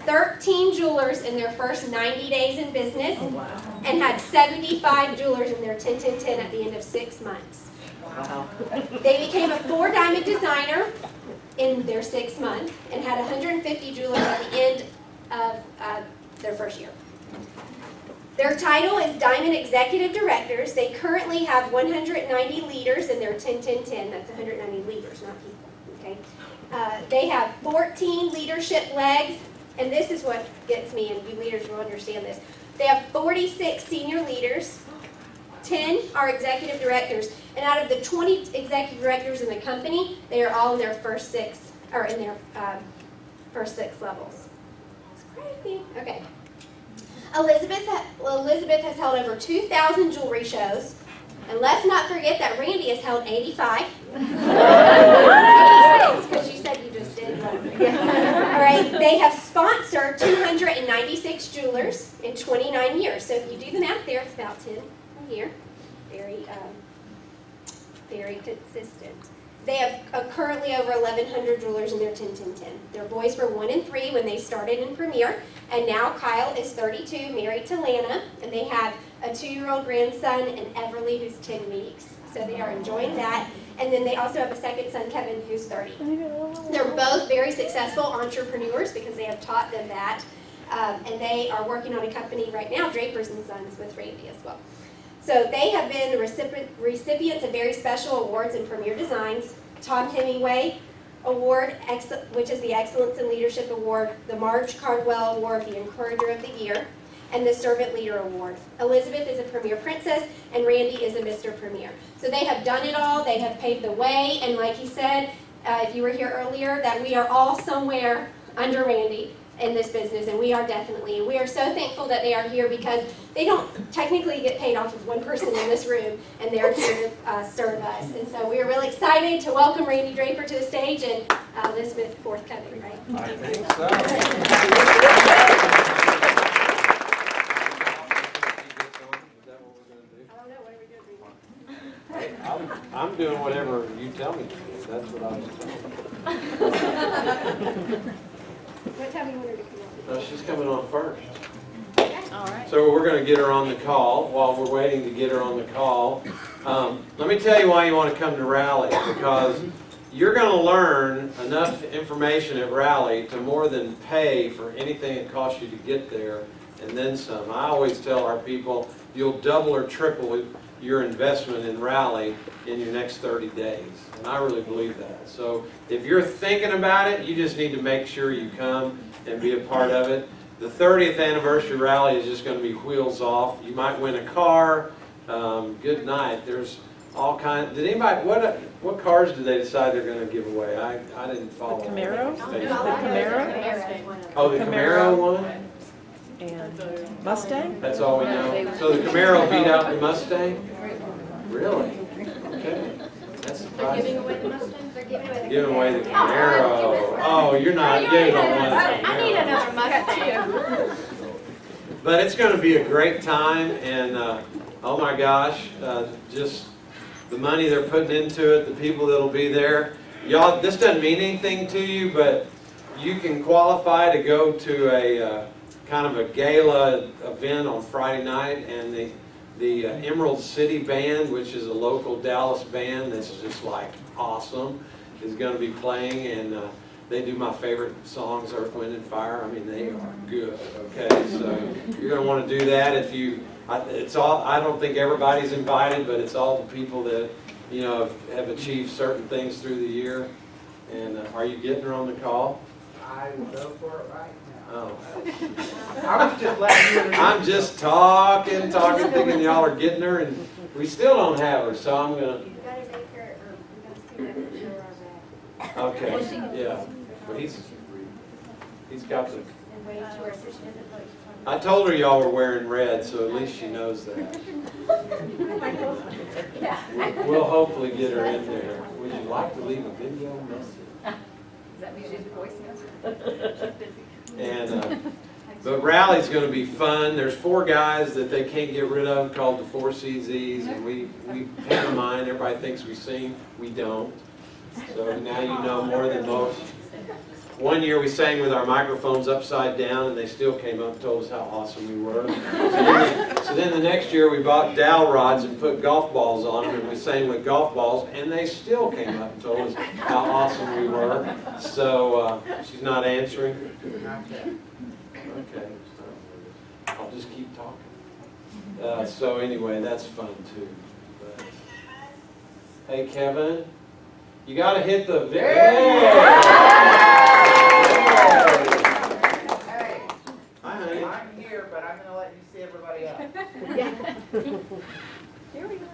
13 jewelers in their first 90 days in business, Oh, wow. and had 75 jewelers in their 10-10-10 at the end of 6 months. Wow. They became a 4-diamond designer in their 6th month and had 150 jewelers at the end of their first year. Their title is Diamond Executive Directors. They currently have 190 leaders in their 10-10-10. That's 190 leaders, not people. Okay. They have 14 leadership legs, and this is what gets me, and you leaders will understand this. They have 46 senior leaders. 10 are executive directors, and out of the 20 executive directors in the company, they are all in their first 6 levels. It's crazy. Okay. Elizabeth has held over 2,000 jewelry shows, and let's not forget that Randy has held 85. 86, because you said you just did. All right. They have sponsored 296 jewelers in 29 years. So if you do the math there, it's about 10 a year. Very consistent. They have currently over 1,100 jewelers in their 10-10-10. Their boys were 1 and 3 when they started in Premier, and now Kyle is 32, married to Lana, and they have a 2-year-old grandson and Everly, who's 10 weeks. So they are enjoying that. And then they also have a second son, Kevin, who's 30. They're both very successful entrepreneurs because they have taught them that. And they are working on a company right now, Drapers & Sons, with Randy as well. So they have been the recipients of very special awards in Premier Designs, Tom Hemingway Award, which is the Excellence in Leadership Award, the Marge Cardwell Award, the Encourager of the Year, and the Servant Leader Award. Elizabeth is a Premier Princess, and Randy is a Mr. Premier. So they have done it all, they have paved the way, and like he said, if you were here earlier, that we are all somewhere under Randy in this business, and we are definitely. And we are so thankful that they are here because they don't technically get paid off of one person in this room, and they're here to serve us. And so we are really excited to welcome Randy Draper to the stage, and Elizabeth forthcoming, right? I think so. I'm doing whatever you tell me to do. That's what I was told. What time do you want her to come on? She's coming on first. All right. So we're going to get her on the call. While we're waiting to get her on the call, let me tell you why you want to come to Rally, because you're going to learn enough information at Rally to more than pay for anything it costs you to get there, and then some. I always tell our people, you'll double or triple your investment in Rally in your next 30 days. And I really believe that. So if you're thinking about it, you just need to make sure you come and be a part of it. The 30th anniversary rally is just going to be wheels off. You might win a car. Good night. There's all kinds. Did anybody, what cars did they decide they're going to give away? I didn't follow. The Camaro? Facebook. The Camaro? Oh, the Camaro one? And Mustang? That's all we know. So the Camaro beat out the Mustang? Really? Okay. That's surprising. Giving away the Mustangs? They're Giving away the Camaro. Oh, you're not. You don't want it. I need another Mustang. But it's going to be a great time, and oh my gosh, just the money they're putting into it, the people that'll be there. Y'all, this doesn't mean anything to you, but you can qualify to go to a kind of a gala event on Friday night, and the Emerald City Band, which is a local Dallas band that's just like awesome, is going to be playing, and they do my favorite songs, Earth, Wind, and Fire. I mean, they are good. Okay, so you're going to want to do that. If you, it's all. I don't think everybody's invited, but it's all the people that have achieved certain things through the year. And are you getting her on the call? I will go for it right now. Oh. I was just letting you know. I'm just talking, thinking y'all are getting her, and we still don't have her, so I'm gonna. You gotta make her, you gotta see that picture of that. Okay, yeah, but he's got the. And wait to her so she doesn't look. I told her y'all were wearing red, so at least she knows that. We'll hopefully get her in there. Would you like to leave a video message? Does that mean she's a voice message? And but Rally's going to be fun. There's 4 guys that they can't get rid of called the 4 CZs, and we pantomime. Everybody thinks we sing. We don't. So now you know more than most. One year we sang with our microphones upside down, and they still came up and told us how awesome we were. So then the next year we bought dowel rods and put golf balls on them, and we sang with golf balls, and they still came up and told us how awesome we were. So she's not answering. Not yet. Okay, I'll just keep talking. So anyway, that's fun too. But, hey Kevin, you got to hit the Hey, Hi honey. I'm here, but I'm gonna let you see everybody else. Here we go.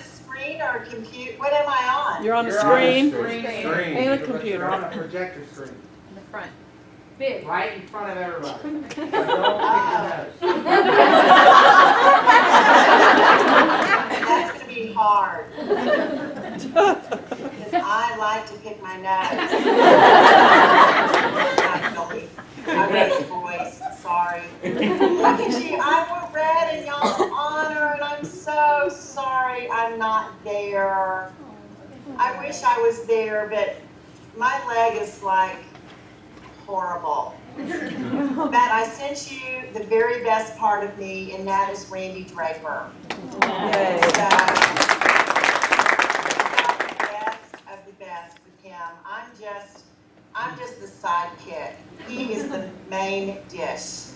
Screen or compute? What am I on? You're on the You're screen Screen. and a You're computer. on a projector screen, In the front. Big. right in front of everybody. So don't pick your nose. That's gonna be hard. Because I like to pick my nose. Actually, I raised voice, sorry. Look at you, I wore red in y'all's honor, and I'm so sorry I'm not there. I wish I was there, but my leg is like horrible. But I sent you the very best part of me, and that is Randy Draper. Yay. So, the best of the best with him. I'm just the sidekick. He is the main dish.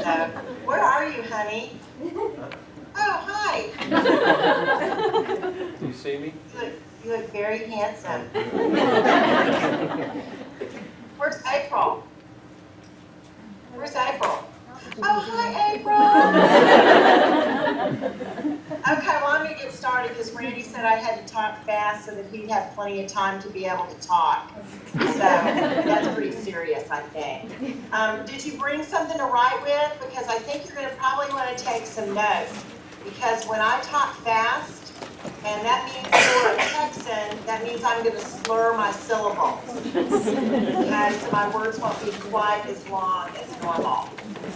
So, where are you, honey? Oh, hi. Do you see me? You look very handsome. Where's April? Where's April? Oh, hi, April. Okay, well, I'm going to get started because Randy said I had to talk fast so that he'd have plenty of time to be able to talk. So that's pretty serious, I think. Did you bring something to write with? Because I think you're going to probably want to take some notes. Because when I talk fast, and that means for a Texan, that means I'm going to slur my syllables. Because my words won't be quite as long as normal.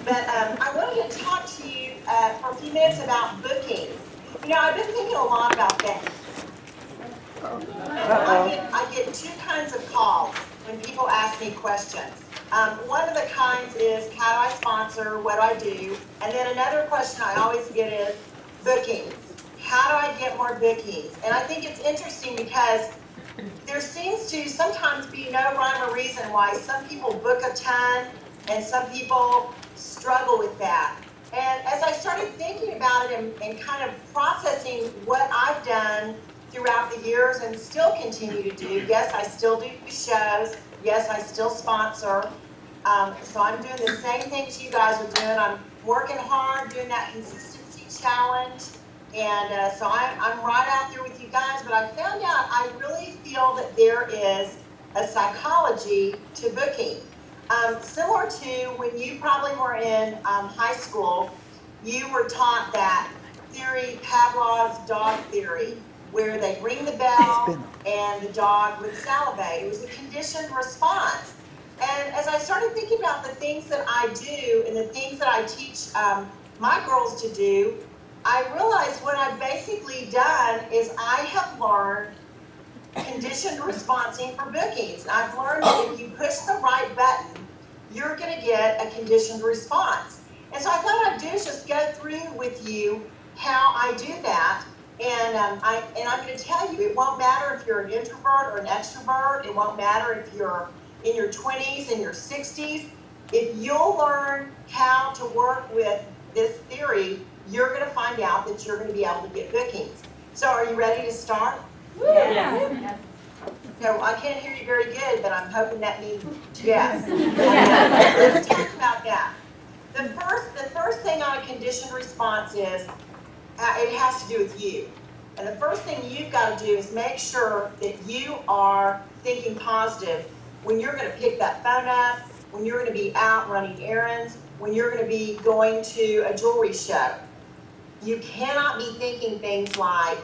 But I wanted to talk to you for a few minutes about bookings. You know, I've been thinking a lot about that. I get two kinds of calls when people ask me questions. One of the kinds is, how do I sponsor? What do I do? And then another question I always get is, bookings. How do I get more bookings? And I think it's interesting because there seems to sometimes be no rhyme or reason why some people book a ton and some people struggle with that. And as I started thinking about it and kind of processing what I've done throughout the years and still continue to do, yes, I still do shows, yes, I still sponsor. So I'm doing the same things you guys are doing. I'm working hard, doing that consistency challenge. And so I'm right out there with you guys, but I found out I really feel that there is a psychology to booking. Similar to when you probably were in high school, you were taught that theory, Pavlov's dog theory, where they ring the bell and the dog would salivate. It was a conditioned response. And as I started thinking about the things that I do and the things that I teach my girls to do, I realized what I've basically done is I have learned conditioned responsing for bookings. And I've learned that if you push the right button, you're going to get a conditioned response. And so I thought I'd do is just go through with you how I do that. And I'm going to tell you, it won't matter if you're an introvert or an extrovert. It won't matter if you're in your 20s and your 60s. If you'll learn how to work with this theory, you're going to find out that you're going to be able to get bookings. So are you ready to start? Yeah. No, I can't hear you very good, but I'm hoping that means yes. Let's talk about that. The first thing on a conditioned response is it has to do with you. And the first thing you've got to do is make sure that you are thinking positive when you're going to pick that phone up, when you're going to be out running errands, when you're going to be going to a jewelry show. You cannot be thinking things like,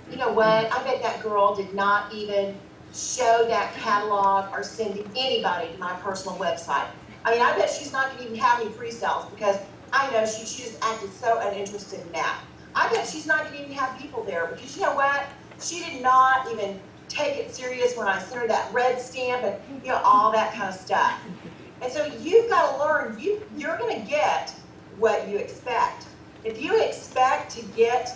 you know what, I bet that girl did not even show that catalog or send anybody to my personal website. I mean, I bet she's not gonna even have any pre-sales because I know she just acted so uninterested in that. I bet she's not gonna even have people there because you know what? She did not even take it serious when I sent her that red stamp and, all that kind of stuff. And so you've got to learn, you're going to get what you expect. If you expect to get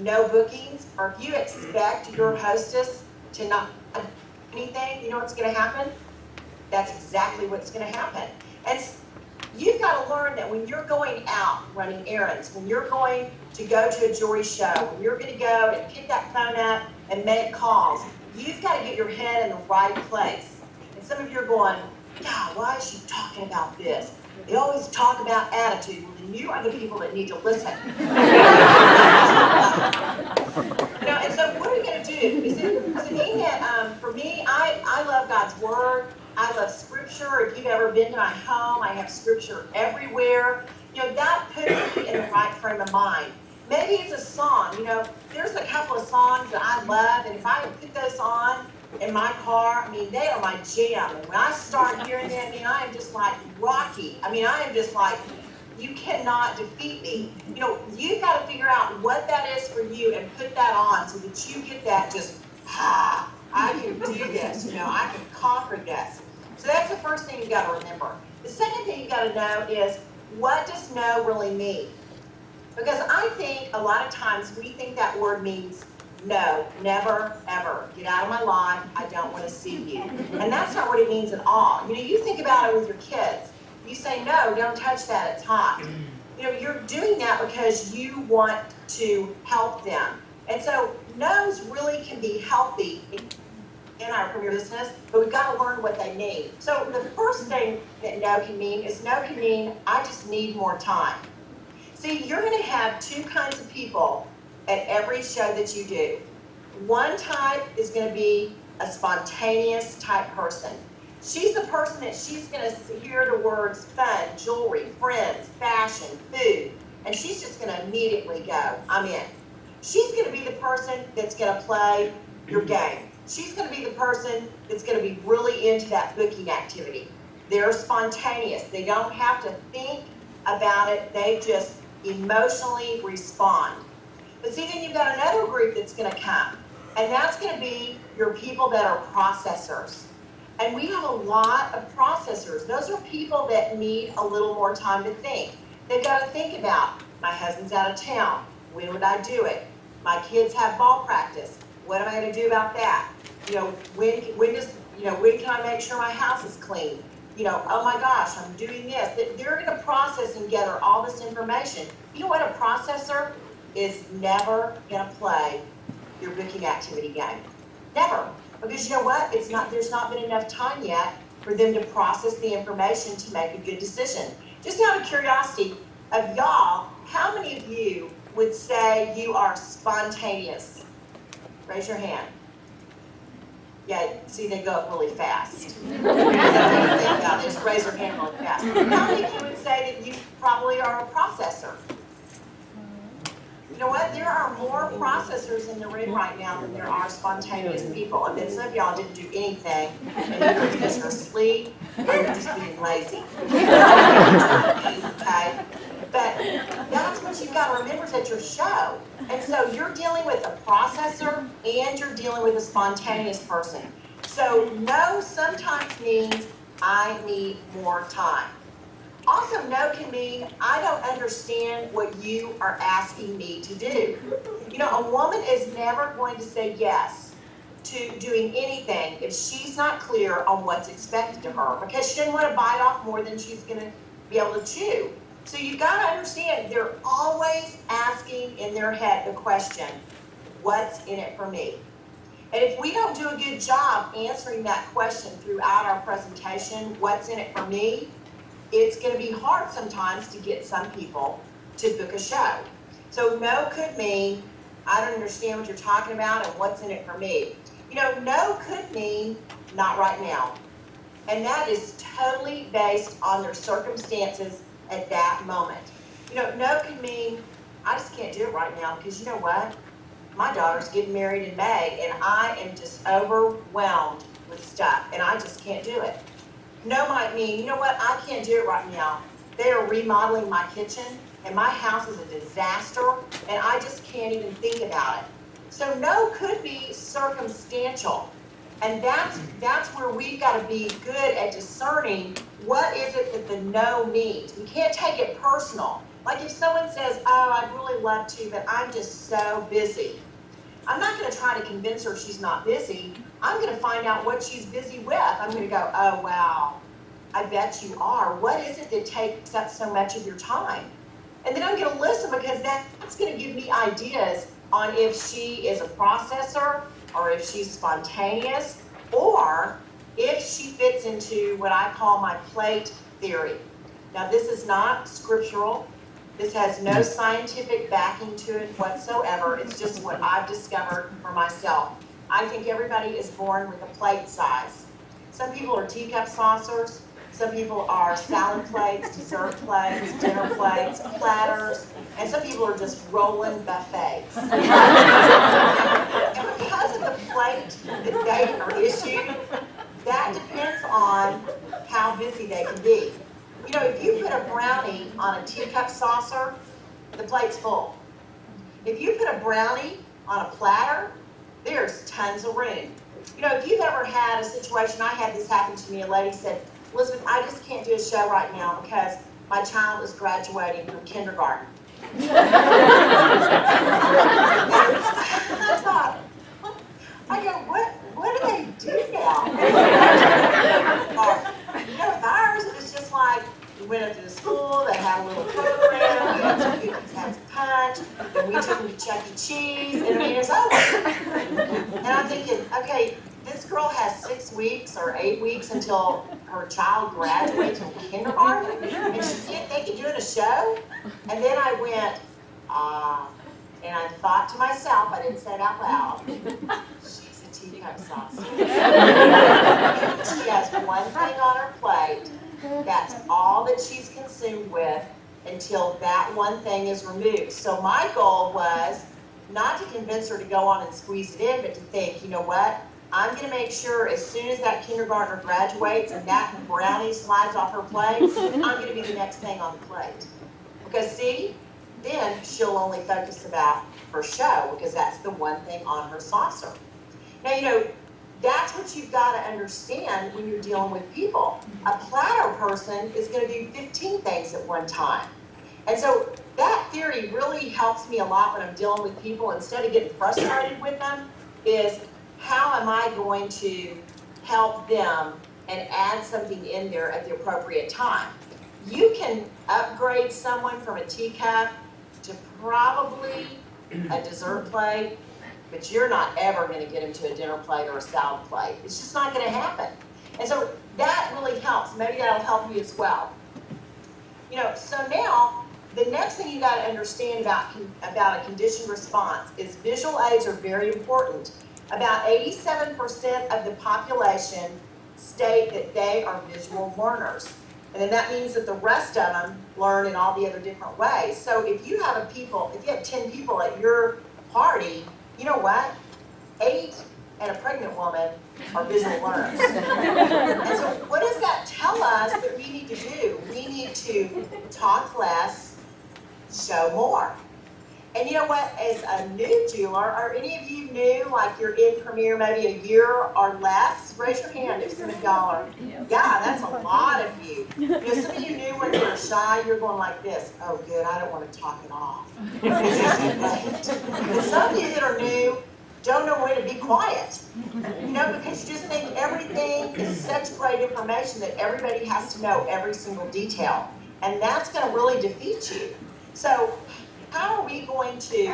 no bookings, or if you expect your hostess to not do anything, you know what's going to happen? That's exactly what's going to happen. And you've got to learn that when you're going out running errands, when you're going to go to a jewelry show, when you're going to go and pick that phone up and make calls, you've got to get your head in the right place. And some of you are going, God, why is she talking about this? They always talk about attitude. Well, then you are the people that need to listen. And so what are we going to do? Does it mean that, for me, I love God's Word. I love Scripture. If you've ever been to my home, I have Scripture everywhere. That puts me in the right frame of mind. Maybe it's a song. There's a couple of songs that I love, and if I would put those on in my car, they are my jam. And when I start hearing them, I am just like Rocky. I am just like, you cannot defeat me. You've got to figure out what that is for you and put that on so that you get that just, I can do this. I can conquer this. So that's the first thing you've got to remember. The second thing you've got to know is, what does no really mean? Because I think a lot of times we think that word means no, never, ever. Get out of my life. I don't want to see you. And that's not what it means at all. You think about it with your kids. You say, no, don't touch that. It's hot. You're doing that because you want to help them. And so no's really can be healthy in our premier business, but we've got to learn what they mean. So the first thing that no can mean is no can mean I just need more time. See, you're going to have two kinds of people at every show that you do. One type is going to be a spontaneous type person. She's the person that she's going to hear the words fun, jewelry, friends, fashion, food, and she's just going to immediately go, I'm in. She's going to be the person that's going to play your game. She's going to be the person that's going to be really into that booking activity. They're spontaneous. They don't have to think about it. They just emotionally respond. But see, then you've got another group that's going to come, and that's going to be your people that are processors. And we have a lot of processors. Those are people that need a little more time to think. They've got to think about, my husband's out of town. When would I do it? My kids have ball practice. What am I going to do about that? When can I make sure my house is clean? Oh my gosh, I'm doing this. They're going to process and gather all this information. You know what a processor is never going to play your booking activity game. Never. Because you know what? There's not been enough time yet for them to process the information to make a good decision. Just out of curiosity, of y'all, how many of you would say you are spontaneous? Raise your hand. Yeah, see, they go up really fast. Just raise your hand really fast. How many of you would say that you probably are a processor? You know what? There are more processors in the room right now than there are spontaneous people. I bet some of y'all didn't do anything, and you're because you're asleep, or you're just being lazy. Okay? But that's what you've got to remember is at your show. And so you're dealing with a processor and you're dealing with a spontaneous person. So no sometimes means I need more time. Also, no can mean I don't understand what you are asking me to do. A woman is never going to say yes to doing anything if she's not clear on what's expected of her, because she doesn't want to bite off more than she's going to be able to chew. So you've got to understand, they're always asking in their head the question, what's in it for me? And if we don't do a good job answering that question throughout our presentation, what's in it for me, it's going to be hard sometimes to get some people to book a show. So no could mean, I don't understand what you're talking about and what's in it for me. No could mean not right now. And that is totally based on their circumstances at that moment. No can mean, I just can't do it right now because you know what? My daughter's getting married in May and I am just overwhelmed with stuff and I just can't do it. No might mean, you know what, I can't do it right now. They are remodeling my kitchen, and my house is a disaster, and I just can't even think about it. So no could be circumstantial. And that's where we've got to be good at discerning what is it that the no means. We can't take it personal. Like if someone says, oh, I'd really love to, but I'm just so busy. I'm not going to try to convince her she's not busy. I'm going to find out what she's busy with. I'm going to go, oh, wow, I bet you are. What is it that takes up so much of your time? And then I'm going to listen, because that's going to give me ideas on if she is a processor, or if she's spontaneous, or if she fits into what I call my plate theory. Now, this is not scriptural. This has no scientific backing to it whatsoever. It's just what I've discovered for myself. I think everybody is born with a plate size. Some people are teacup saucers. Some people are salad plates, dessert plates, dinner plates, platters, and some people are just rolling buffets. And because of the plate that they are issued, that depends on how busy they can be. You know, if you put a brownie on a teacup saucer, the plate's full. If you put a brownie on a platter, there's tons of room. You know, if you've ever had a situation, I had this happen to me, a lady said, Elizabeth, I just can't do a show right now because my child is graduating from kindergarten. And I thought, what do they do now? You know, with ours, it was just like, we went up to the school, they had a little program, we had some cookies, had some punch, then we took them to Chuck E. Cheese, and I mean, it was over. And I'm thinking, okay, this girl has 6 weeks or 8 weeks until her child graduates from kindergarten, and she can't think of doing a show? And then I went, and I thought to myself, I didn't say it out loud, she's a teacup saucer. She has one thing on her plate, that's all that she's consumed with until that one thing is removed. So my goal was not to convince her to go on and squeeze it in, but to think, you know what? I'm going to make sure as soon as that kindergartner graduates and that brownie slides off her plate, I'm going to be the next thing on the plate. Because see, then she'll only focus about her show, because that's the one thing on her saucer. Now, you know, that's what you've got to understand when you're dealing with people. A platter person is going to do 15 things at one time. And so that theory really helps me a lot when I'm dealing with people. Instead of getting frustrated with them, is how am I going to help them and add something in there at the appropriate time? You can upgrade someone from a teacup to probably a dessert plate, but you're not ever going to get them to a dinner plate or a salad plate. It's just not going to happen. And so that really helps. Maybe that'll help you as well. You know, so now the next thing you got to understand about a conditioned response is visual aids are very important. About 87% of the population state that they are visual learners. And then that means that the rest of them learn in all the other different ways. So if you have 10 people at your party, you know what? 8 and a pregnant woman are visual learners. And so what does that tell us that we need to do? We need to talk less, show more. And you know what, as a new jeweler, are any of you new, like you're in Premier maybe a year or less? Raise your hand if some of y'all are. Yeah, that's a lot of you. You know, some of you new ones that are shy, you're going like this, oh good, I don't want to talk it off. This is late. And some of you that are new don't know when to be quiet. You know, because you just think everything is such great information that everybody has to know every single detail. And that's going to really defeat you. So how are we going to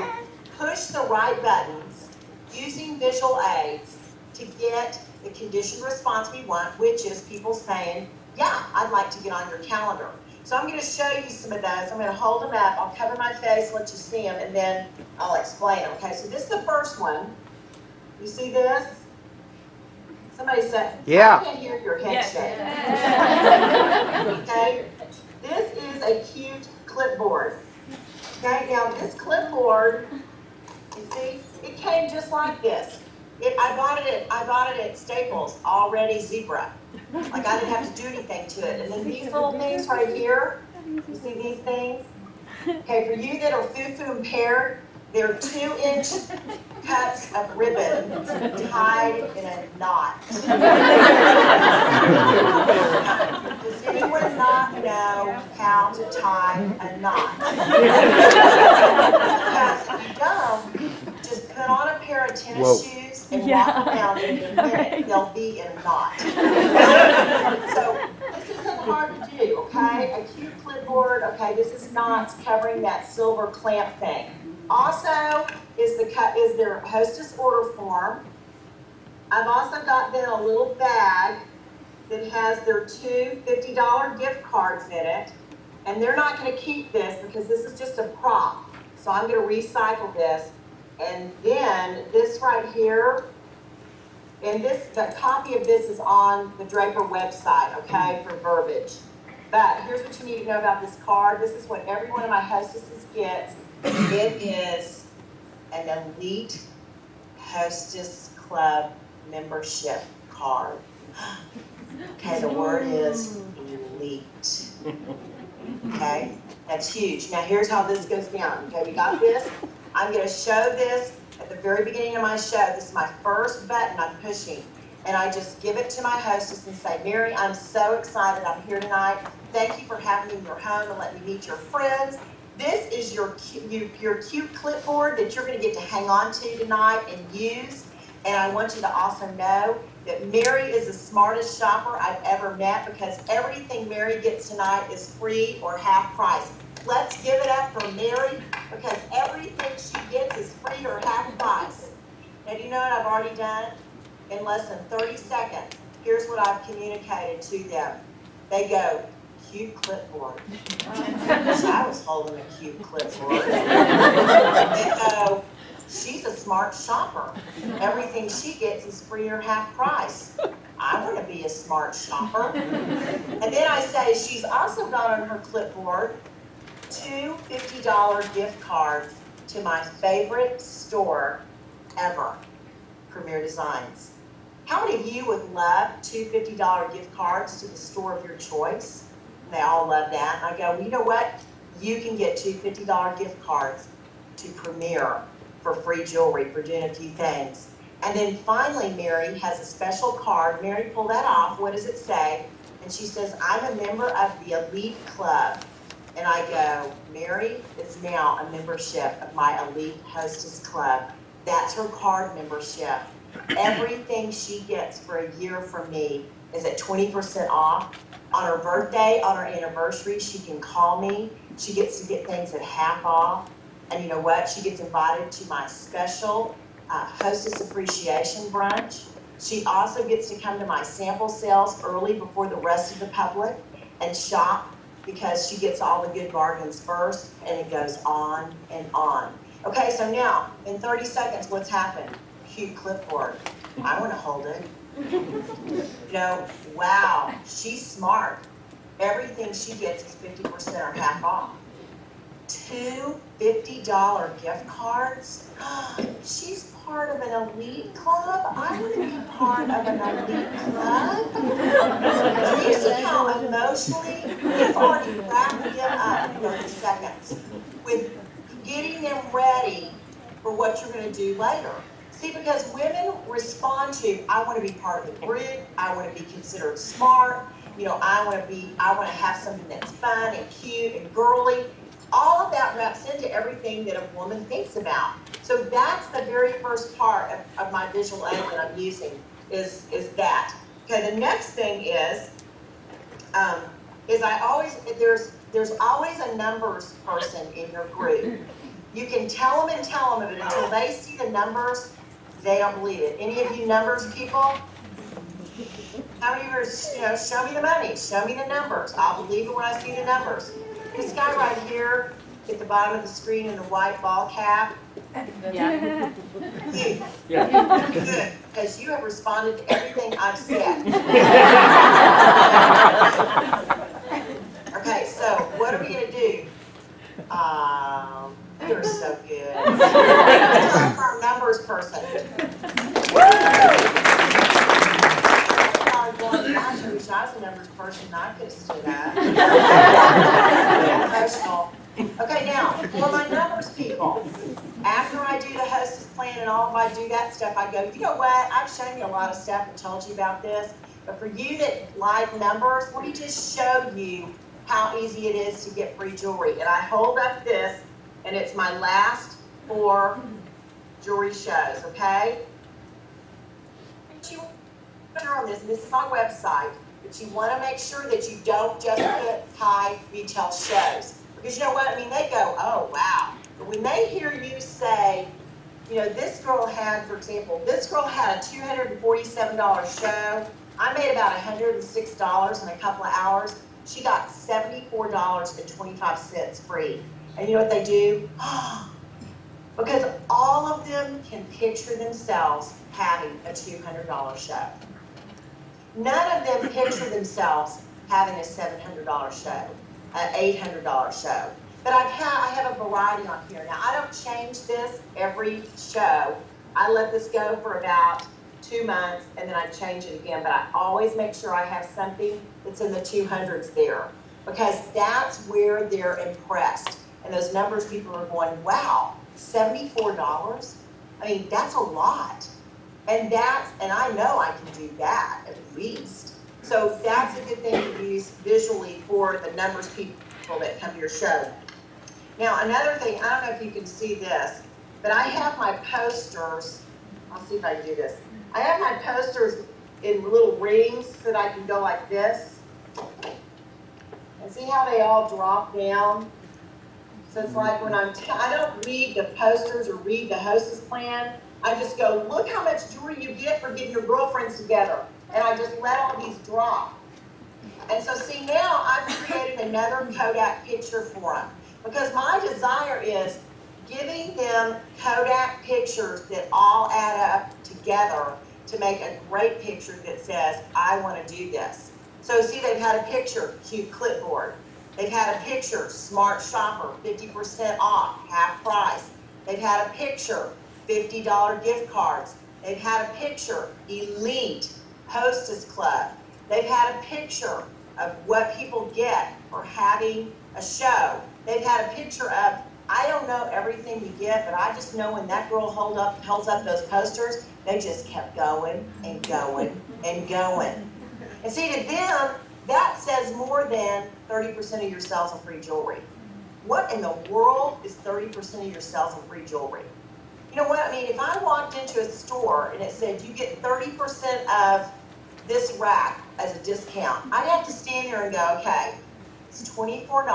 push the right buttons using visual aids to get the conditioned response we want, which is people saying, yeah, I'd like to get on your calendar. So I'm going to show you some of those. I'm going to hold them up. I'll cover my face, let you see them, and then I'll explain them. Okay, so this is the first one. You see this? Somebody said, Yeah. I can't hear your head shake. Okay, this is a cute clipboard. Okay, now this clipboard, you see, it came just like this. I bought it at Staples, already zebra. Like I didn't have to do anything to it. And then these little things right here, you see these things? Okay, for you that are foo-foo impaired, they're 2-inch cuts of ribbon tied in a knot. Does anyone not know how to tie a knot? Because if you don't, just put on a pair of tennis shoes and walk around in a minute, they'll be in a knot. So this isn't hard to do, okay? A cute clipboard, okay, this is knots covering that silver clamp thing. Also is their hostess order form. I've also got them a little bag that has their 2 $50 gift cards in it. And they're not gonna keep this because this is just a prop. So I'm gonna recycle this. And then this right here, and the copy of this is on the Draper website, okay, for verbiage. But here's what you need to know about this card. This is what every one of my hostesses gets. It is an elite hostess club membership card. Okay, the word is elite. Okay, that's huge. Now here's how this goes down. Okay, we got this. I'm gonna show this at the very beginning of my show. This is my first button I'm pushing. And I just give it to my hostess and say, Mary, I'm so excited I'm here tonight. Thank you for having me in your home and letting me meet your friends. This is your cute clipboard that you're gonna get to hang on to tonight and use. And I want you to also know that Mary is the smartest shopper I've ever met because everything Mary gets tonight is free or half price. Let's give it up for Mary because everything she gets is free or half price. Now, do you know what I've already done? In less than 30 seconds, here's what I've communicated to them. They go, cute clipboard. I was holding a cute clipboard. They go, she's a smart shopper. Everything she gets is free or half price. I want to be a smart shopper. And then I say, she's also got on her clipboard 2 $50 gift cards to my favorite store ever, Premier Designs. How many of you would love 2 $50 gift cards to the store of your choice? And they all love that. And I go, well, you know what? You can get 2 $50 gift cards to Premier for free jewelry for doing a few things. And then finally, Mary has a special card. Mary, pull that off. What does it say? And she says, I'm a member of the Elite Club. And I go, Mary is now a membership of my Elite Hostess Club. That's her card membership. Everything she gets for a year from me is at 20% off. On her birthday, on her anniversary, she can call me. She gets to get things at half off. And you know what? She gets invited to my special hostess appreciation brunch. She also gets to come to my sample sales early before the rest of the public and shop because she gets all the good bargains first, and it goes on and on. Okay, so now, in 30 seconds, what's happened? Cute clipboard. I want to hold it. You know, wow, she's smart. Everything she gets is 50% or half off. 2 $50 gift cards. She's part of an elite club. I want to be part of an elite club. Do you see how emotionally we've already wrapped them up in 30 seconds with getting them ready for what you're going to do later? See, because women respond to, I want to be part of the group. I want to be considered smart. You know, I want to have something that's fun and cute and girly. All of that wraps into everything that a woman thinks about. So that's the very first part of my visual aid that I'm using is that. Okay, the next thing is there's always a numbers person in your group. You can tell them, but until they see the numbers, they don't believe it. Any of you numbers people? How many of you are, show me the money, show me the numbers. I'll believe it when I see the numbers. This guy right here at the bottom of the screen in the white ball cap. Yeah. You. Yeah. Good, because you have responded to everything I've said. Okay, so what are we going to do? You're so good. It's time for our numbers person. Woo! it up. Emotional. Okay, now, for my numbers people, after I do the hostess plan and all, if I do that stuff, I go, you know what, I've shown you a lot of stuff and told you about this, but for you that like numbers, let me just show you how easy it is to get free jewelry. And I hold up this, and it's my last 4 jewelry shows, okay? On this, and this is my website, but you want to make sure that you don't just put high retail shows. Because you know what, I mean, they go, oh, wow. But when they hear you say, you know, this girl had, for example, this girl had a $247 show. I made about $106 in a couple of hours. She got $74.25 free. And you know what they do? Because all of them can picture themselves having a $200 show. None of them picture themselves having a $700 show, an $800 show. But I have a variety on here. Now, I don't change this every show. I let this go for about 2 months, and then I change it again. But I always make sure I have something that's in the 200s there, because that's where they're impressed. And those numbers, people are going, wow, $74? I mean, that's a lot. And I know I can do that at least. So that's a good thing to use visually for the numbers people that come to your show. Now, another thing, I don't know if you can see this, but I have my posters. I'll see if I can do this. I have my posters in little rings so that I can go like this. And see how they all drop down? So it's like when I don't read the posters or read the hostess plan. I just go, look how much jewelry you get for getting your girlfriends together. And I just let all these drop. And so see, now I've created another Kodak picture for them. Because my desire is giving them Kodak pictures that all add up together to make a great picture that says, I want to do this. So see, they've had a picture, cute clipboard. They've had a picture, smart shopper, 50% off, half price. They've had a picture, $50 gift cards. They've had a picture, elite, hostess club. They've had a picture of what people get for having a show. They've had a picture of, I don't know everything you get, but I just know when that girl holds up those posters, they just kept going and going and going. And see, to them, that says more than 30% of your sales of free jewelry. What in the world is 30% of your sales of free jewelry? You know what, I mean, if I walked into a store and it said you get 30% of this rack as a discount, I'd have to stand there and go, okay, it's $24,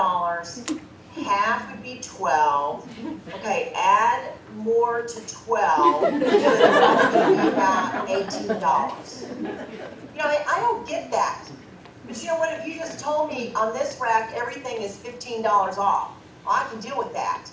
half would be 12, okay, add more to 12, so it's only be about $18. You know, I don't get that. But you know what, if you just told me on this rack everything is $15 off, well, I can deal with that.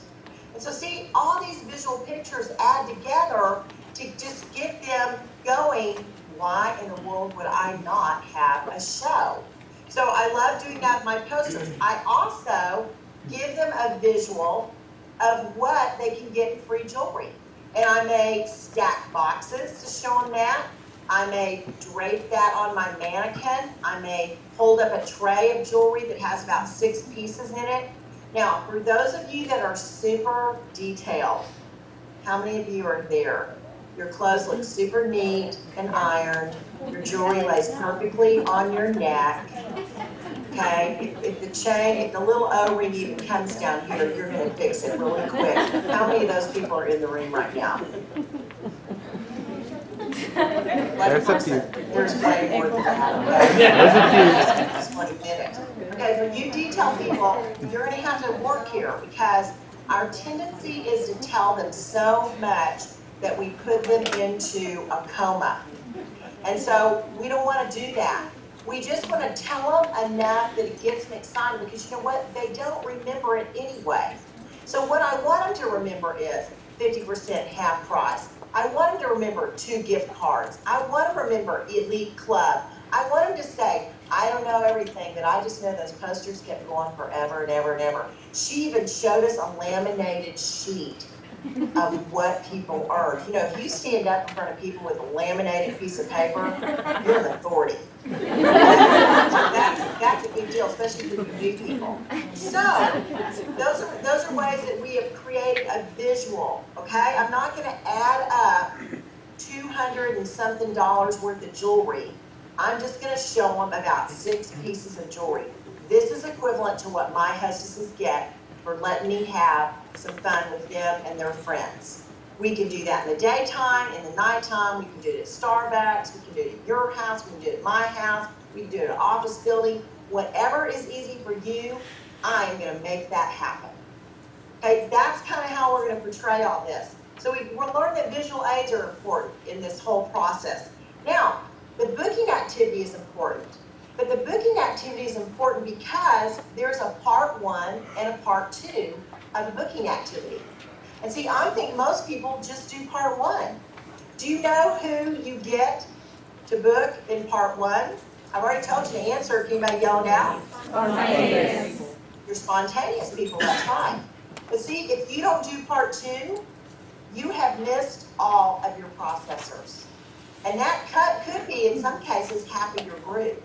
And so see, all these visual pictures add together to just get them going. Why in the world would I not have a show? So I love doing that with my posters. I also give them a visual of what they can get in free jewelry. And I may stack boxes to show them that. I may drape that on my mannequin. I may hold up a tray of jewelry that has about 6 pieces in it. Now, for those of you that are super detailed, how many of you are there? Your clothes look super neat and ironed. Your jewelry lays perfectly on your neck. Okay, if the little O-ring even comes down here, you're going to fix it really quick. How many of those people are in the room right now? There's a few. There's way more than that. Okay? There's a few. Just 1 minute. Okay, for you detail people, you're going to have to work here because our tendency is to tell them so much that we put them into a coma. And so we don't want to do that. We just want to tell them enough that it gets them excited because you know what? They don't remember it anyway. So what I want them to remember is 50% half price. I want them to remember 2 gift cards. I want them to remember Elite Club. I want them to say, I don't know everything, but I just know those posters kept going forever and ever and ever. She even showed us a laminated sheet of what people earn. You know, if you stand up in front of people with a laminated piece of paper, you're an authority. So that's a big deal, especially for new people. So those are ways that we have created a visual, okay? I'm not gonna add up $200 and something worth of jewelry. I'm just gonna show them about 6 pieces of jewelry. This is equivalent to what my hostesses get for letting me have some fun with them and their friends. We can do that in the daytime, in the nighttime, we can do it at Starbucks, we can do it at your house, we can do it at my house, we can do it at an office building. Whatever is easy for you, I am gonna make that happen. Okay, that's kind of how we're gonna portray all this. So we're learning that visual aids are important in this whole process. Now, the booking activity is important. But the booking activity is important because there's a part 1 and a part 2 of the booking activity. And see, I think most people just do part 1. Do you know who you get to book in part 1? I've already told you the answer. Can anybody yell it out? Spontaneous. You're spontaneous people, that's right. But see, if you don't do part 2, you have missed all of your processors. And that could be, in some cases, half of your group.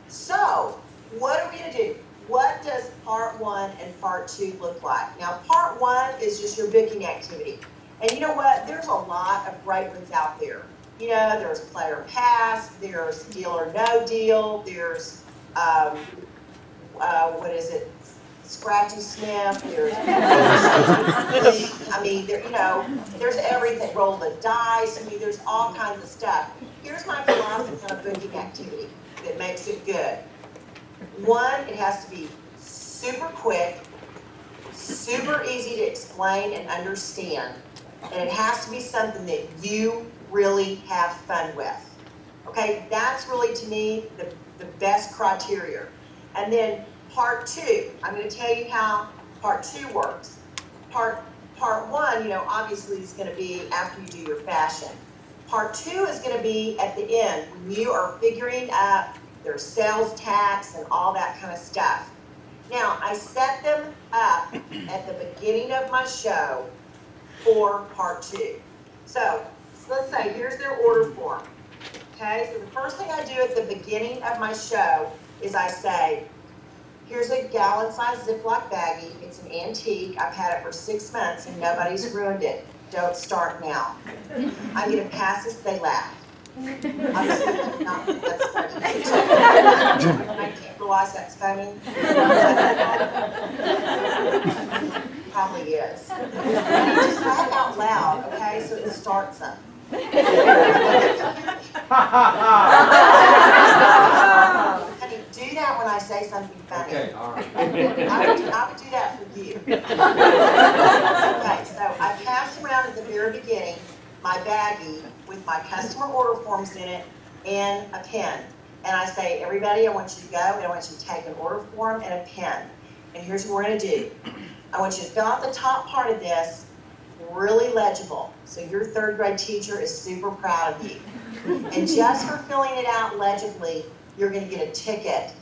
So, what are we gonna do? What does part 1 and part 2 look like? Now, part 1 is just your booking activity. And you know what? There's a lot of great ones out there. You know, there's player pass, there's deal or no deal, there's, what is it? Scratch and sniff, there's, I mean, there, you know, there's everything, roll the dice, I mean, there's all kinds of stuff. Here's my philosophy on a booking activity that makes it good. 1, it has to be super quick, super easy to explain and understand, and it has to be something that you really have fun with. Okay, that's really, to me, the best criteria. And then part 2, I'm going to tell you how part 2 works. Part 1, you know, obviously is going to be after you do your fashion. Part 2 is going to be at the end when you are figuring up their sales tax and all that kind of stuff. Now, I set them up at the beginning of my show for part 2. So let's say here's their order form. Okay, so the first thing I do at the beginning of my show is I say, here's a gallon-sized Ziploc baggie. It's an antique. I've had it for 6 months and nobody's ruined it. Don't start now. I'm going to pass this. They laugh. Obviously, not that's funny. I can't realize that's funny. Probably is. And you just laugh out loud, okay? So it starts them. Honey, do that when I say something funny. Okay, all right. I would do that for you. Okay, so I pass around at the very beginning my baggie with my customer order forms in it and a pen. And I say, everybody, I want you to go and I want you to take an order form and a pen. And here's what we're going to do. I want you to fill out the top part of this really legible. So your 3rd grade teacher is super proud of you. And just for filling it out legibly, you're going to get a ticket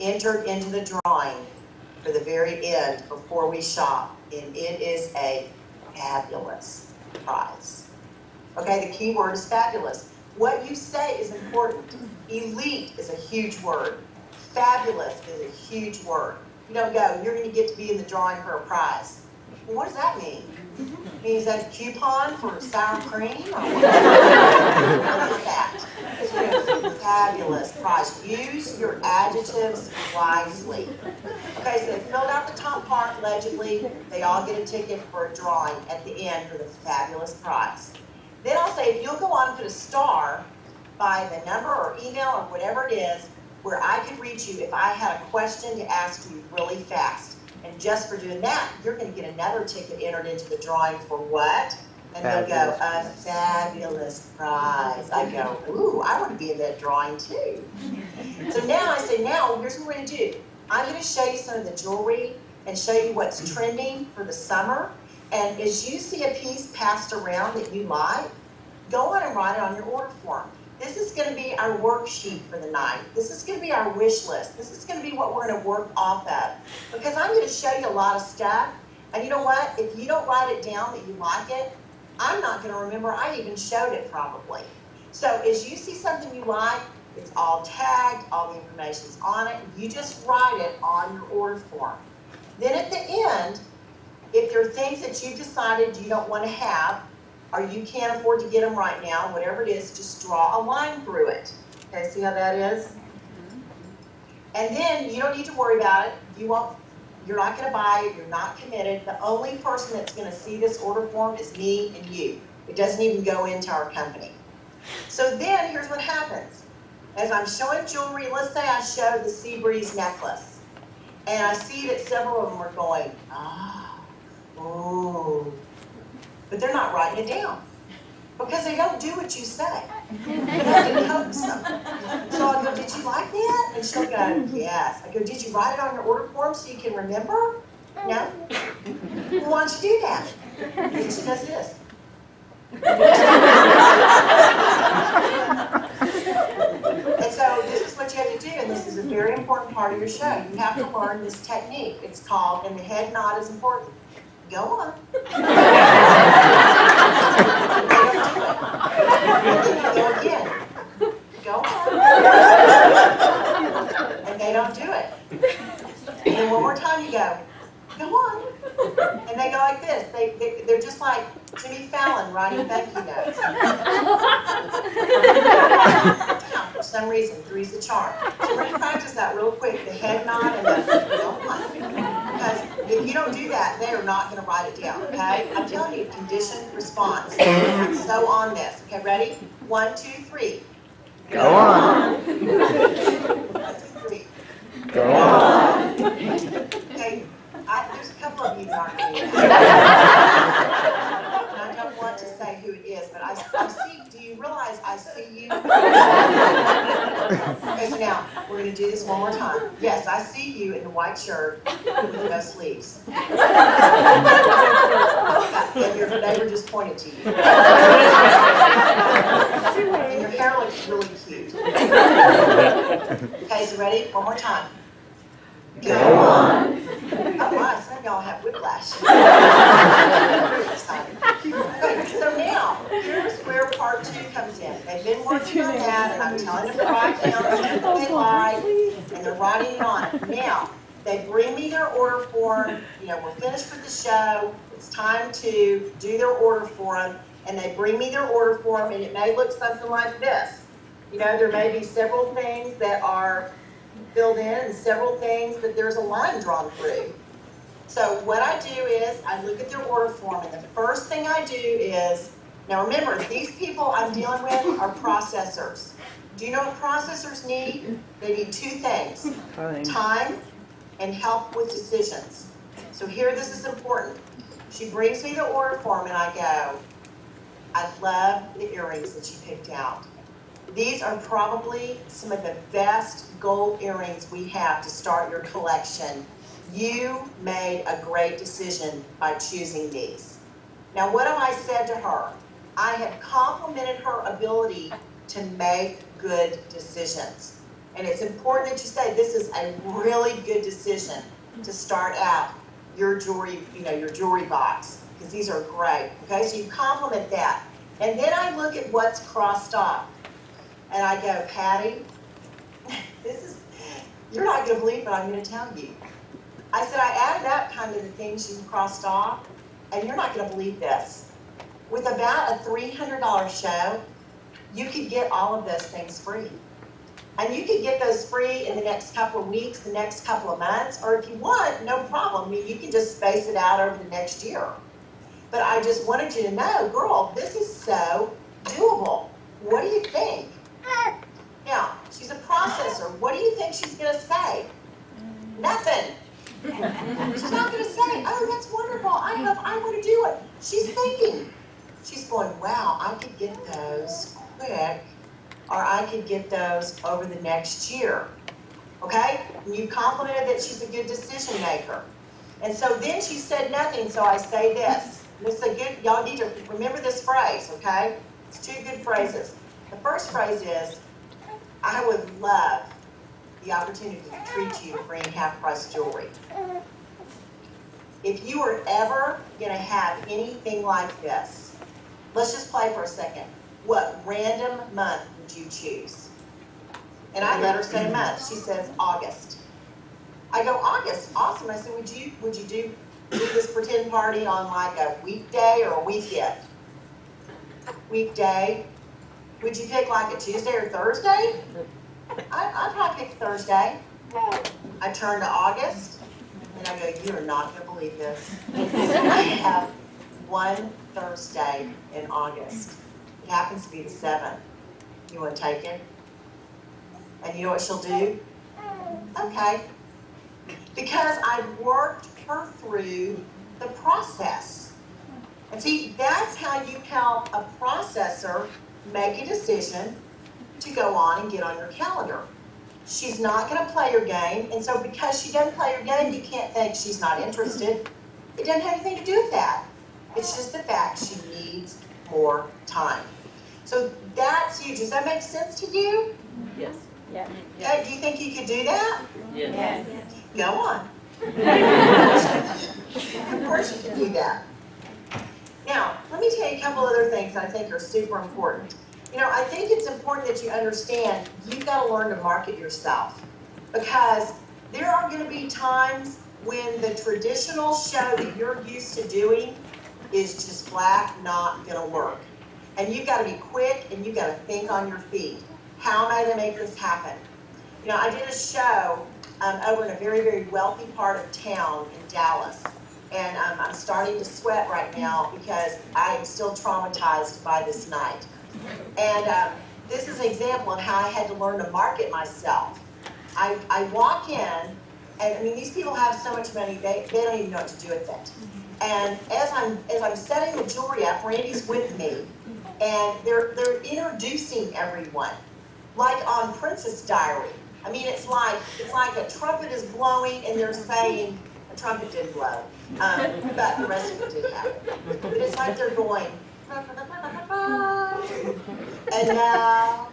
entered into the drawing for the very end before we shop. And it is a fabulous prize. Okay, the key word is fabulous. What you say is important. Elite is a huge word. Fabulous is a huge word. You don't go, you're going to get to be in the drawing for a prize. Well, what does that mean? Means that a coupon for sour cream? Or what? What is that? Fabulous prize. Use your adjectives wisely. Okay, so they filled out the top part legibly. They all get a ticket for a drawing at the end for the fabulous prize. Then I'll say, if you'll go on and put a star by the number or email or whatever it is, where I could reach you if I had a question to ask you really fast. And just for doing that, you're going to get another ticket entered into the drawing for what? And they'll go, a fabulous prize. I go, ooh, I want to be in that drawing too. So now I say, now here's what we're going to do. I'm going to show you some of the jewelry and show you what's trending for the summer. And as you see a piece passed around that you like, go on and write it on your order form. This is going to be our worksheet for the night. This is going to be our wish list. This is going to be what we're going to work off of. Because I'm going to show you a lot of stuff, And you know what? If you don't write it down that you like it, I'm not gonna remember I even showed it probably. So as you see something you like, it's all tagged, all the information's on it, you just write it on your order form. Then at the end, if there are things that you decided you don't wanna have, or you can't afford to get them right now, whatever it is, just draw a line through it. Okay, see how that is? And then you don't need to worry about it. You're not gonna buy it, you're not committed. The only person that's gonna see this order form is me and you. It doesn't even go into our company. So then, here's what happens. As I'm showing jewelry, let's say I show the Sea Breeze necklace. And I see that several of them are going, ooh. But they're not writing it down. Because they don't do what you say. You have to coax them. So I go, did you like that? And she'll go, yes. I go, did you write it on your order form so you can remember? No? Well, why don't you do that? And she does this. And so this is what you have to do, and this is a very important part of your show. You have to learn this technique. It's called, and the head nod is important. Go on. Go again. Go on. And they don't do it. And then one more time you go on. And they go like this. They're just like Jimmy Fallon writing thank you notes. For some reason, three's the charm. So we're going to practice that real quick, the head nod and the go on. Because if you don't do that, they are not going to write it down, okay? I'm telling you, conditioned response. I'm so on this. Okay, ready? 1, 2, 3. Go on. 1, 2, 3. Go on. Okay, there's a couple of you that aren't doing that. And I don't want to say who it is, but I see, do you realize I see you? Okay, so now, we're going to do this one more time. Yes, I see you in the white shirt with no sleeves. And your neighbor just pointed to you. And your hair looks really cute. Okay, so ready? One more time. Go on. Oh my, some of y'all have whiplash. Very excited. Okay, so now, here's where part 2 comes in. They've been working on that, and I'm telling them to write down something they like, and they're writing it on it. Now, they bring me their order form, we're finished with the show, it's time to do their order form, and they bring me their order form, and it may look something like this. There may be several things that are filled in and several things that there's a line drawn through. So what I do is I look at their order form, and the first thing I do is, now remember, these people I'm dealing with are processors. Do you know what processors need? They need 2 things, time and help with decisions. So here, this is important. She brings me the order form, and I go, I love the earrings that you picked out. These are probably some of the best gold earrings we have to start your collection. You made a great decision by choosing these. Now, what have I said to her? I have complimented her ability to make good decisions. And it's important that you say this is a really good decision to start out your jewelry, your jewelry box, because these are great. Okay, so you compliment that. And then I look at what's crossed off. And I go, Patty, you're not going to believe what I'm going to tell you. I said, I added up kind of the things you crossed off, and you're not going to believe this. With about a $300 show, you could get all of those things free. And you could get those free in the next couple of weeks, the next couple of months, or if you want, no problem. You can just space it out over the next year. But I just wanted you to know, girl, this is so doable. What do you think? Now, she's a processor. What do you think she's going to say? Nothing. She's not going to say, oh, that's wonderful. I want to do it. She's thinking. She's going, wow, I could get those quick, or I could get those over the next year. Okay? And you complimented that she's a good decision maker. And so then she said nothing, so I say this. This is a good, y'all need to remember this phrase, okay? It's 2 good phrases. The first phrase is, I would love the opportunity to treat you to free half-price jewelry. if you are ever gonna have anything like this, let's just play for a second. What random month would you choose? And I let her say a month. She says August. I go, August, awesome. I said, would you do this pretend party on like a weekday or a weekend? Weekday. Would you pick like a Tuesday or Thursday? I'd probably pick Thursday. I turn to August and I go, you are not gonna believe this. I have one Thursday in August. It happens to be the 7th. You wanna take it? And you know what she'll do? Okay. Because I've worked her through the process. And see, that's how you help a processor make a decision to go on and get on your calendar. She's not gonna play your game, and so because she doesn't play your game, you can't think she's not interested. It doesn't have anything to do with that. It's just the fact she needs more time. So that's huge. Does that make sense to you? Yes. Do you think you could do that? Yes. Go on. Of course you can do that. Now, let me tell you a couple other things I think are super important. You know, I think it's important that you understand you've got to learn to market yourself, because there are going to be times when the traditional show that you're used to doing is just flat not going to work. And you've got to be quick and you've got to think on your feet. How am I going to make this happen? You know, I did a show over in a very, very wealthy part of town in Dallas. And I'm starting to sweat right now because I am still traumatized by this night. And this is an example of how I had to learn to market myself. I walk in, and I mean, these people have so much money, they don't even know what to do with it. And as I'm setting the jewelry up, Randy's with me, and they're introducing everyone, like on Princess Diary. I mean, it's like a trumpet is blowing, and they're saying, a trumpet didn't blow, but the rest of it did happen. But it's like they're going, and now,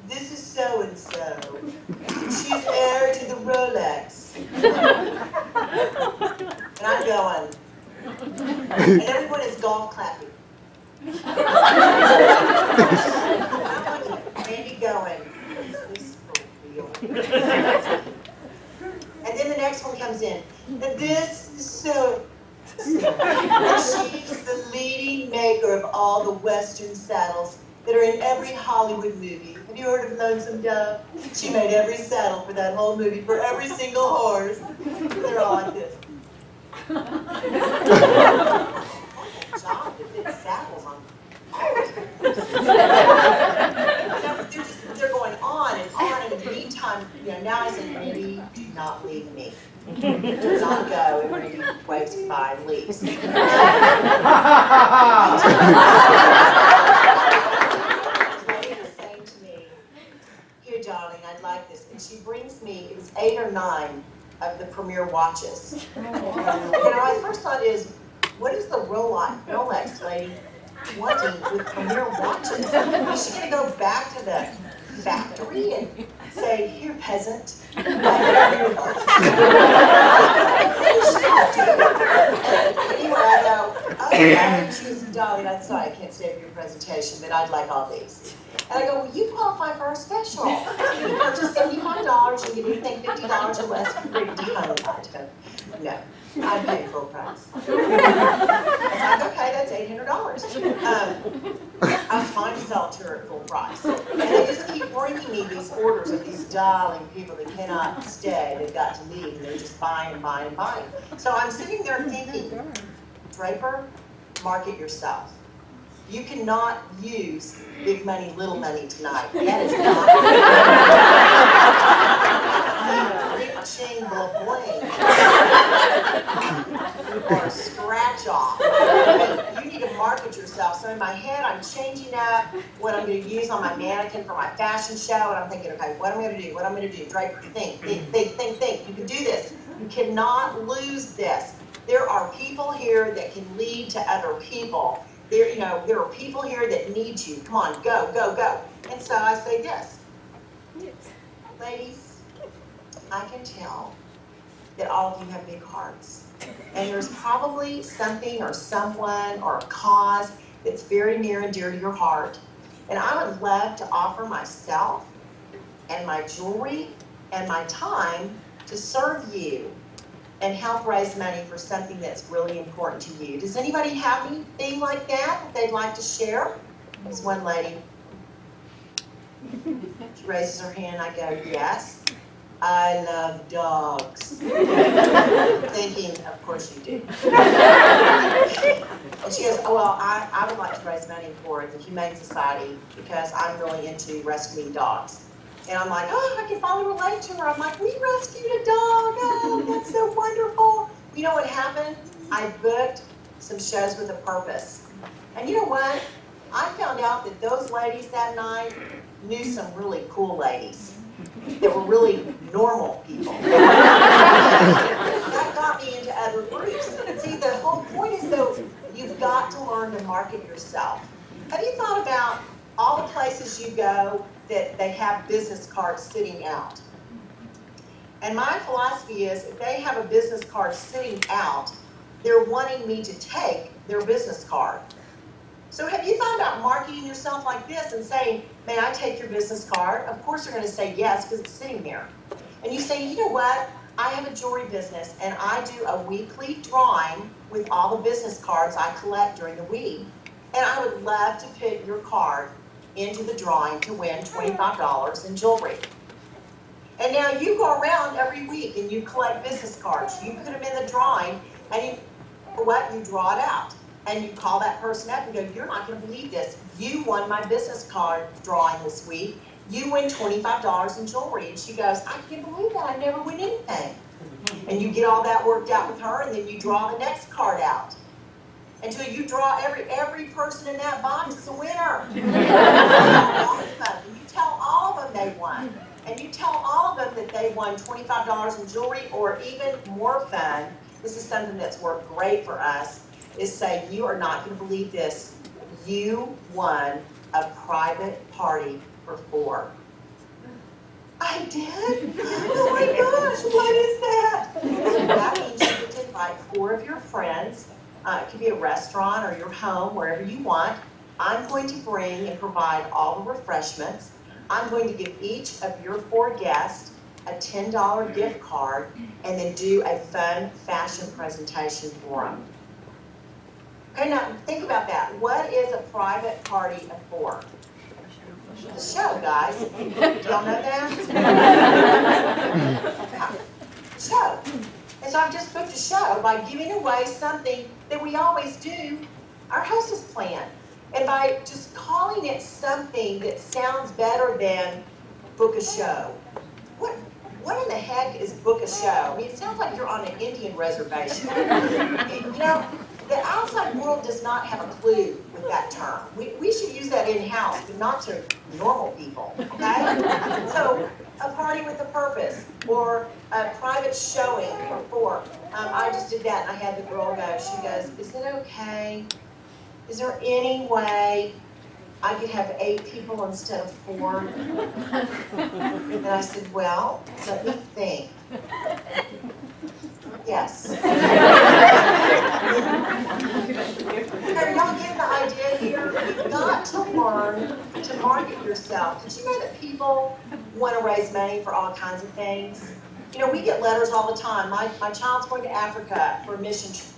this is so-and-so. She's heir to the Rolex. And I'm going, and everyone is golf clapping. And I'm looking at Randy going, is this for real? And then the next one comes in, and this is so. She's the leading maker of all the Western saddles that are in every Hollywood movie. Have you heard of Lonesome Dove? She made every saddle for that whole movie, for every single horse. They're all like this. Job to fit saddles on they're going on and on, and in the meantime, you know, now I say, Randy, do not leave me. Do not go, and Randy waves goodbye and leaves. Lady was saying to me, here, darling, I'd like this. And she brings me, it was 8 or 9 of the Premier watches. You know, my first thought is, what is the Rolex lady wanting with Premier watches? Is she going to go back to the factory and say, here, peasant? Anyway, I go, okay, she was, darling, I'm sorry, I can't stay for your presentation, but I'd like all these. And I go, well, you qualify for our special. You purchase $75 and you anything $50 or less for free to go. No, I pay full price. I was like, okay, that's $800. I was fine to sell it to her at full price. And they just keep bringing me these orders of these darling people that cannot stay. They've got to leave, and they're just buying and buying and buying. So I'm sitting there thinking, Draper, market yourself. You cannot use big money, little money tonight. That is not chain bling or a scratch off. You need to market yourself. So in my head, I'm changing up what I'm going to use on my mannequin for my fashion show, and I'm thinking, okay, what am I going to do? What am I going to do? Draper, think. You can do this. You cannot lose this. There are people here that can lead to other people. There are people here that need you. Come on, go, go, go. And so I say this. Ladies, I can tell that all of you have big hearts. And there's probably something or someone or a cause that's very near and dear to your heart. And I would love to offer myself and my jewelry and my time to serve you and help raise money for something that's really important to you. Does anybody have anything like that they'd like to share? There's one lady. She raises her hand, I go, yes, I love dogs. Thinking, of course you do. And she goes, oh, well, I would like to raise money for the Humane Society because I'm really into rescuing dogs. And I'm like, oh, I can finally relate to her. I'm like, we rescued a dog. Oh, that's so wonderful. You know what happened? I booked some shows with a purpose. And you know what? I found out that those ladies that night knew some really cool ladies that were really normal people. That got me into other groups. See, the whole point is, though, you've got to learn to market yourself. Have you thought about all the places you go that they have business cards sitting out? And my philosophy is, if they have a business card sitting out, they're wanting me to take their business card. So have you thought about marketing yourself like this and saying, may I take your business card? Of course they're going to say yes because it's sitting there. And you say, you know what? I have a jewelry business and I do a weekly drawing with all the business cards I collect during the week. And I would love to put your card into the drawing to win $25 in jewelry. And now you go around every week and you collect business cards. You put them in the drawing and you draw it out. And you call that person up and go, you're not going to believe this. You won my business card drawing this week. You win $25 in jewelry. And she goes, I can't believe that. I never win anything. And you get all that worked out with her, and then you draw the next card out. Until you draw every person in that box is a winner. And you tell all of them they won. And you tell all of them that they won $25 in jewelry, or even more fun, this is something that's worked great for us, is say, you are not going to believe this. You won a private party for 4. I did? Oh my gosh, what is that? That means you get to invite 4 of your friends. It could be a restaurant or your home, wherever you want. I'm going to bring and provide all the refreshments. I'm going to give each of your 4 guests a $10 gift card and then do a fun fashion presentation for them. Okay, now think about that. What is a private party of 4? The show, guys. Do y'all know that? Show. And so I've just booked a show by giving away something that we always do, our hostess plan. And by just calling it something that sounds better than book a show. What in the heck is book a show? I mean, it sounds like you're on an Indian reservation. You know, the outside world does not have a clue with that term. We should use that in-house, but not to normal people, okay? So, a party with a purpose, or a private showing for 4. I just did that, and I had the girl go, she goes, is it okay? Is there any way I could have 8 people instead of 4? And I said, well, let me think. Yes. Okay, y'all get the idea here? You've got to learn to market yourself. Did you know that people want to raise money for all kinds of things? You know, we get letters all the time. My child's going to Africa for a mission trip.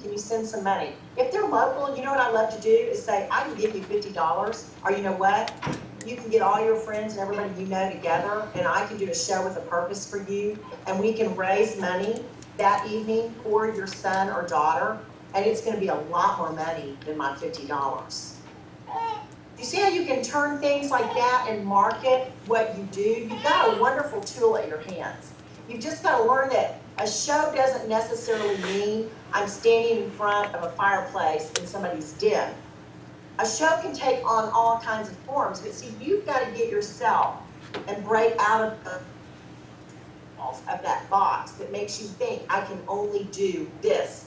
Can you send some money? If they're local, you know what I love to do is say, I can give you $50, or you know what? You can get all your friends and everybody you know together, and I can do a show with a purpose for you, and we can raise money that evening for your son or daughter, and it's going to be a lot more money than my $50. You see how you can turn things like that and market what you do? You've got a wonderful tool at your hands. You've just got to learn that a show doesn't necessarily mean I'm standing in front of a fireplace in somebody's den. A show can take on all kinds of forms, but see, you've got to get yourself and break out of the walls of that box that makes you think I can only do this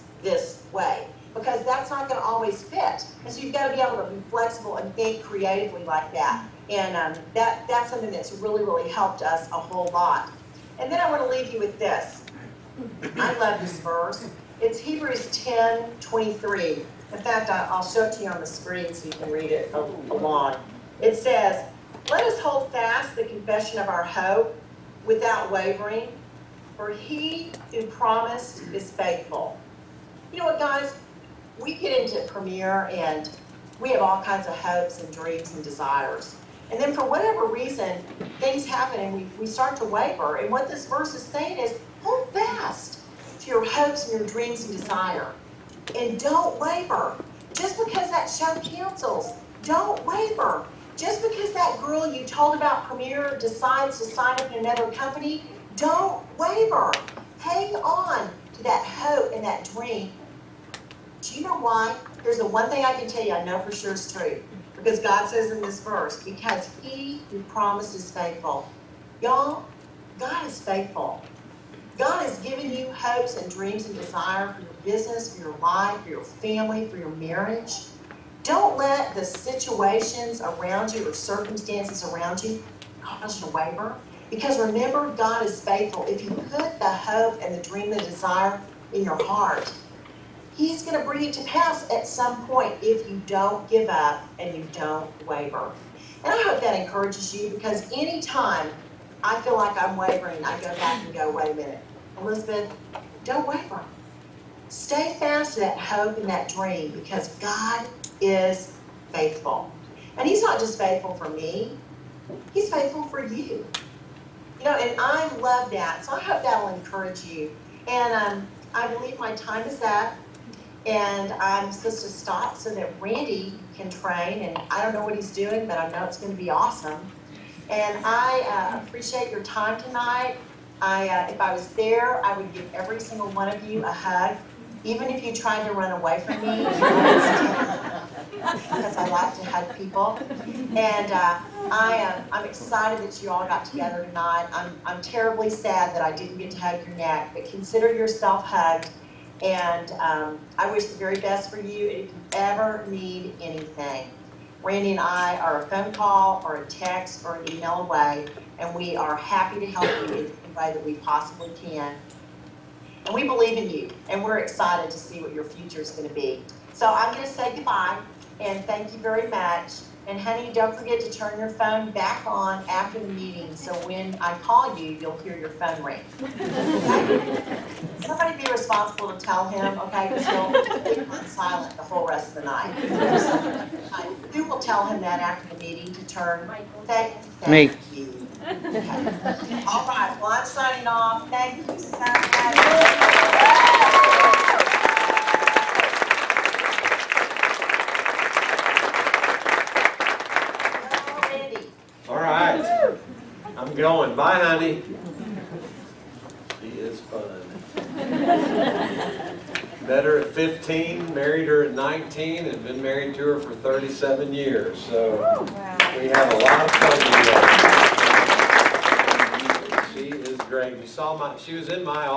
way, because that's not going to always fit. And so you've got to be able to be flexible and think creatively like that. And that's something that's really, really helped us a whole lot. And then I want to leave you with this. I love this verse. It's Hebrews 10:23. In fact, I'll show it to you on the screen so you can read it along. It says, "Let us hold fast the confession of our hope without wavering, for he who promised is faithful." You know what, guys? We get into Premier and we have all kinds of hopes and dreams and desires. And then for whatever reason, things happen and we start to waver. And what this verse is saying is, hold fast to your hopes and your dreams and desire. And don't waver. Just because that show cancels, don't waver. Just because that girl you told about Premier decides to sign up in another company, don't waver. Hang on to that hope and that dream. Do you know why? There's the one thing I can tell you I know for sure is true. Because God says in this verse, because he who promised is faithful. Y'all, God is faithful. God has given you hopes and dreams and desire for your business, for your life, for your family, for your marriage. Don't let the situations around you or circumstances around you cause you to waver. Because remember, God is faithful. If you put the hope and the dream and the desire in your heart, he's going to bring it to pass at some point if you don't give up and you don't waver. And I hope that encourages you, because anytime I feel like I'm wavering, I go back and go, wait a minute, Elizabeth, don't waver. Stay fast to that hope and that dream, because God is faithful. And he's not just faithful for me, he's faithful for you. You know, and I love that. So I hope that'll encourage you. And I believe my time is up. And I'm supposed to stop so that Randy can train. And I don't know what he's doing, but I know it's going to be awesome. And I appreciate your time tonight. If I was there, I would give every single one of you a hug. Even if you tried to run away from me, because I like to hug people. And I'm excited that you all got together tonight. I'm terribly sad that I didn't get to hug your neck, but consider yourself hugged. And I wish the very best for you. If you ever need anything, Randy and I are a phone call or a text or an email away, and we are happy to help you in any way that we possibly can. And we believe in you, and we're excited to see what your future is going to be. So I'm going to say goodbye, and thank you very much. And honey, don't forget to turn your phone back on after the meeting, so when I call you, you'll hear your phone ring. Okay? Somebody be responsible to tell him, okay, because he'll keep on silent the whole rest of the night. Who will tell him that after the meeting to turn? Thank you. Okay. All right, well, I'm signing off. Thank you so much. All right, I'm going. Bye, honey. She is fun. Met her at 15, married her at 19, and been married to her for 37 years. So we have a lot of fun together. She is great. You saw she was in my office.